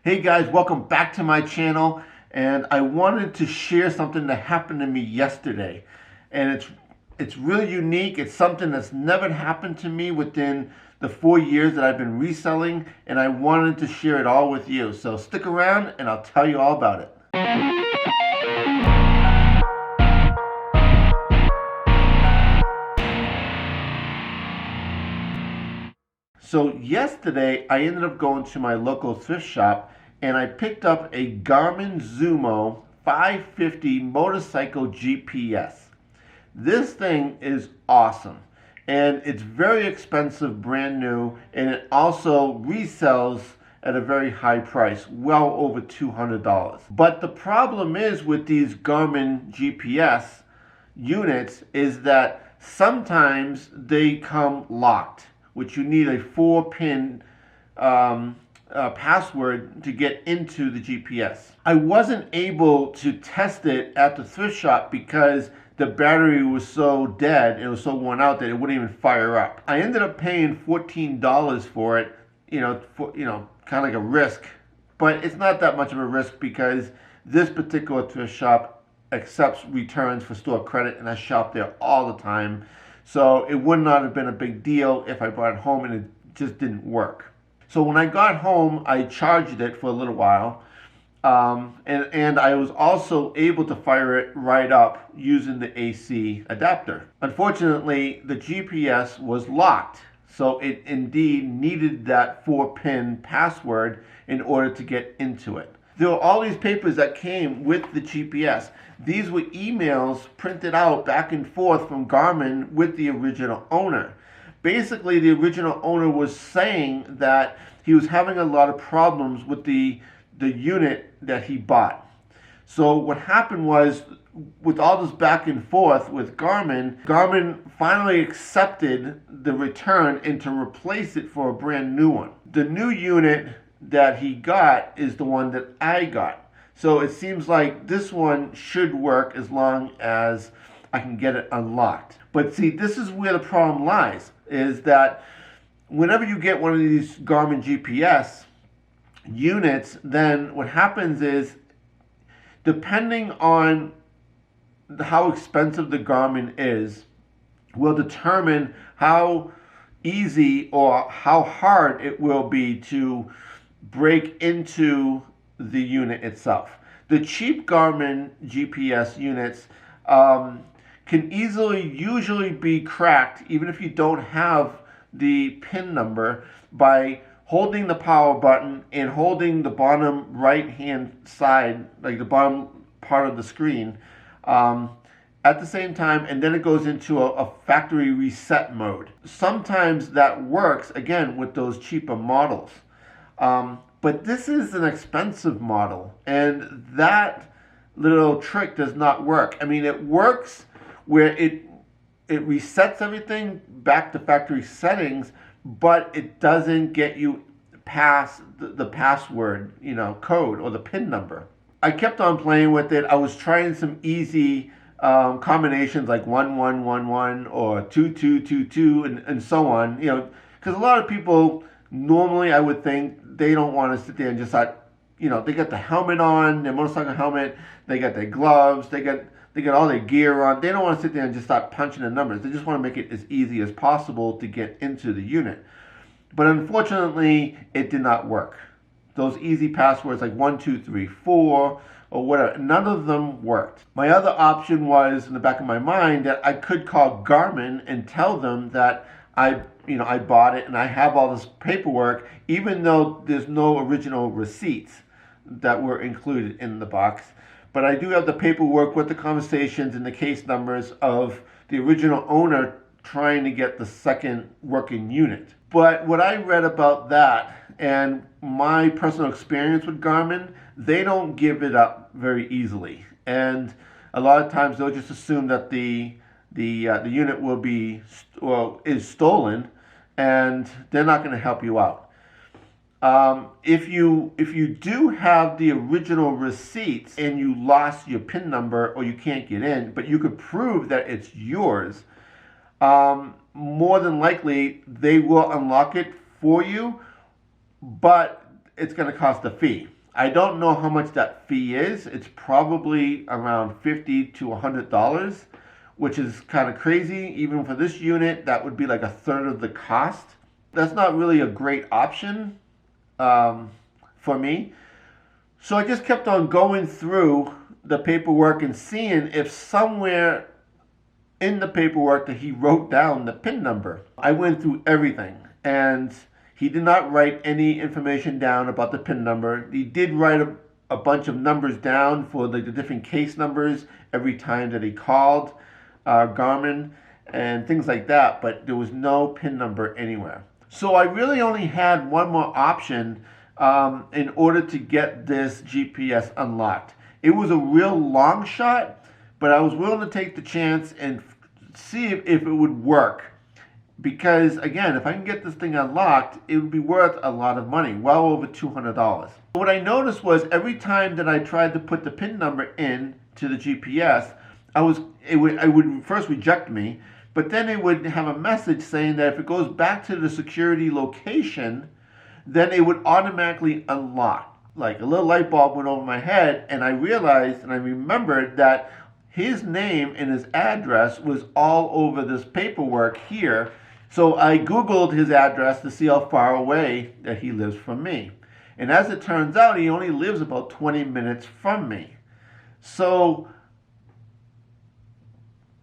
Hey guys, welcome back to my channel, and I wanted to share something that happened to me yesterday. And it's really unique. It's something that's never happened to me within the 4 years that I've been reselling, and I wanted to share it all with you. So stick around and I'll tell you all about it. So yesterday I ended up going to my local thrift shop and I picked up a Garmin Zumo 550 motorcycle GPS. This thing is awesome, and it's very expensive, brand new, and it also resells at a very high price, well over $200. But the problem is with these Garmin GPS units is that sometimes they come locked, which you need a 4-pin password to get into the GPS. I wasn't able to test it at the thrift shop because the battery was so dead, it was so worn out that it wouldn't even fire up. I ended up paying $14 for it, kind of like a risk, but it's not that much of a risk because this particular thrift shop accepts returns for store credit, and I shop there all the time. So it would not have been a big deal if I brought it home and it just didn't work. So when I got home, I charged it for a little while, and I was also able to fire it right up using the AC adapter. Unfortunately, the GPS was locked, so it indeed needed that 4-pin password in order to get into it. There were all these papers that came with the GPS. These were emails printed out back and forth from Garmin with the original owner. Basically, the original owner was saying that he was having a lot of problems with the unit that he bought. So what happened was, with all this back and forth with Garmin finally accepted the return and to replace it for a brand new one. The new unit that he got is the one that I got. So it seems like this one should work as long as I can get it unlocked. But see, this is where the problem lies, is that whenever you get one of these Garmin GPS units, then what happens is, depending on how expensive the Garmin is, will determine how easy or how hard it will be to break into the unit itself. The cheap Garmin GPS units can usually be cracked, even if you don't have the PIN number, by holding the power button and holding the bottom right hand side, like the bottom part of the screen, at the same time, and then it goes into a factory reset mode. Sometimes that works, again, with those cheaper models. But this is an expensive model, and that little trick does not work. I mean, it works where it resets everything back to factory settings, but it doesn't get you past the password, code or the PIN number. I kept on playing with it. I was trying some easy combinations like 1111 or 2222 and so on, because a lot of people normally, I would think, they don't want to sit there and just they got the helmet on, their motorcycle helmet, they got their gloves, they got all their gear on. They don't want to sit there and just start punching the numbers. They just want to make it as easy as possible to get into the unit. But unfortunately, it did not work. Those easy passwords like 1234 or whatever, none of them worked. My other option was, in the back of my mind, that I could call Garmin and tell them that I bought it and I have all this paperwork, even though there's no original receipts that were included in the box. But I do have the paperwork with the conversations and the case numbers of the original owner trying to get the second working unit. But what I read about that and my personal experience with Garmin, they don't give it up very easily. And a lot of times they'll just assume that the unit is stolen, and they're not going to help you out. If you do have the original receipts and you lost your PIN number or you can't get in, but you could prove that it's yours, more than likely they will unlock it for you. But it's going to cost a fee. I don't know how much that fee is. It's probably around $50 to $100, which is kind of crazy. Even for this unit, that would be like a third of the cost. That's not really a great option for me. So I just kept on going through the paperwork and seeing if somewhere in the paperwork that he wrote down the PIN number. I went through everything, and he did not write any information down about the PIN number. He did write a bunch of numbers down for the different case numbers every time that he called Garmin and things like that, but there was no PIN number anywhere. So I really only had one more option in order to get this GPS unlocked. It was a real long shot, but I was willing to take the chance and see if it would work. Because again, if I can get this thing unlocked, it would be worth a lot of money, well over $200. What I noticed was every time that I tried to put the PIN number in to the GPS, it would first reject me, but then it would have a message saying that if it goes back to the security location, then it would automatically unlock. Like a little light bulb went over my head, and I realized and I remembered that his name and his address was all over this paperwork here. So I Googled his address to see how far away that he lives from me. And as it turns out, he only lives about 20 minutes from me. So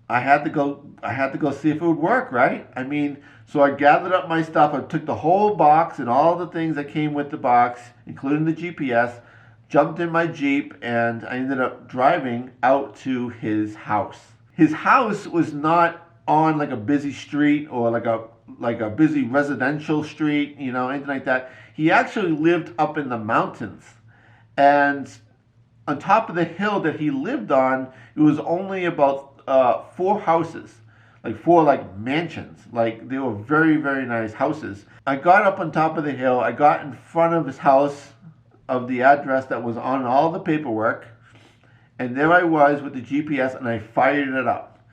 I had to go see if it would work, right? I mean, so I gathered up my stuff. I took the whole box and all the things that came with the box, including the GPS, jumped in my Jeep, and I ended up driving out to his house. His house was not on like a busy street or like a busy residential street, you know, anything like that. He actually lived up in the mountains. And on top of the hill that he lived on, it was only about 4 houses. Like 4 like mansions. Like they were very, very nice houses. I got up on top of the hill. I got in front of his house, of the address that was on all the paperwork, and there I was with the GPS, and I fired it up.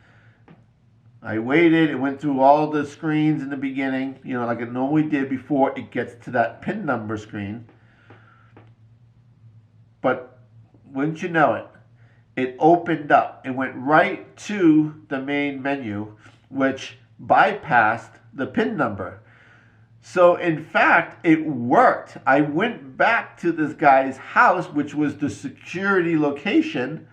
I waited. It went through all the screens in the beginning, you know, like it normally did before it gets to that PIN number screen. But wouldn't you know it, it opened up. It went right to the main menu, which bypassed the PIN number. So in fact, it worked. I went back to this guy's house, which was the security location,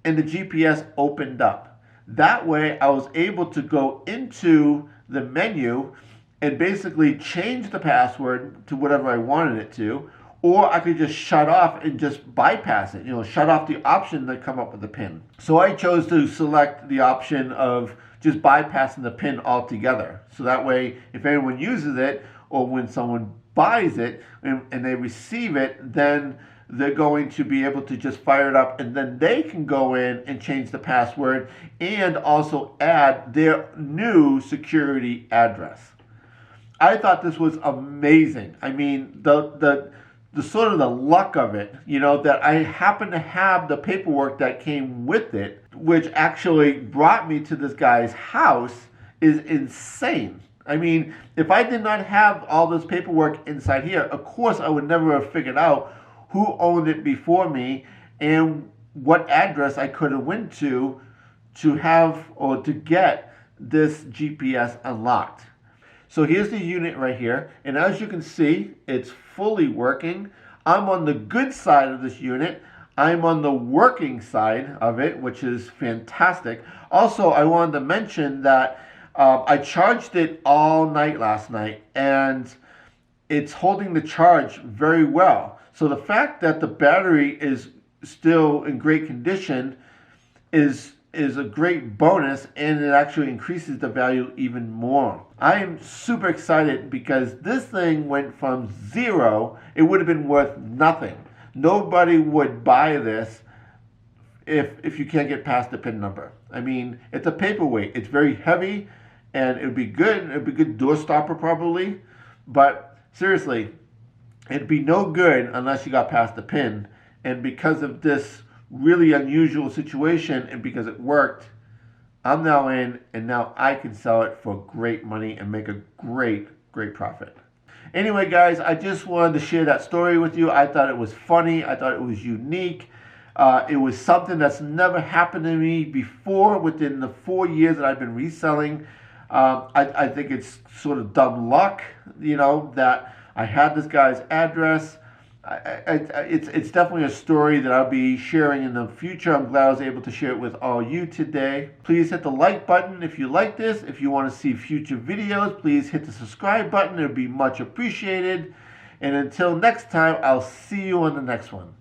and the GPS opened up. That way, I was able to go into the menu and basically change the password to whatever I wanted it to, or I could just shut off and just bypass it, you know, shut off the option that come up with the PIN. So I chose to select the option of just bypassing the PIN altogether. So that way, if anyone uses it, or when someone buys it and they receive it, then they're going to be able to just fire it up, and then they can go in and change the password and also add their new security address. I thought this was amazing. I mean, the sort of the luck of it, you know, that I happen to have the paperwork that came with it, which actually brought me to this guy's house, is insane. I mean, if I did not have all this paperwork inside here, of course I would never have figured out who owned it before me and what address I could have went to have or to get this GPS unlocked. So here's the unit right here, and as you can see, it's fully working. I'm on the good side of this unit. I'm on the working side of it, which is fantastic. Also, I wanted to mention that I charged it all night last night, and it's holding the charge very well. So the fact that the battery is still in great condition is a great bonus, and it actually increases the value even more. I am super excited because this thing went from 0, it would have been worth nothing. Nobody would buy this if you can't get past the PIN number. I mean, it's a paperweight. It's very heavy, and it would be good. It would be a good door stopper probably, but seriously, it'd be no good unless you got past the PIN. And because of this really unusual situation, and because it worked, I'm now in, and now I can sell it for great money and make a great profit. Anyway, guys, I just wanted to share that story with you. I thought it was funny. I thought it was unique. It was something that's never happened to me before within the 4 years that I've been reselling. I think it's sort of dumb luck, that I had this guy's address. It's definitely a story that I'll be sharing in the future. I'm glad I was able to share it with all you today. Please hit the like button if you like this. If you want to see future videos, please hit the subscribe button. It would be much appreciated. And until next time, I'll see you on the next one.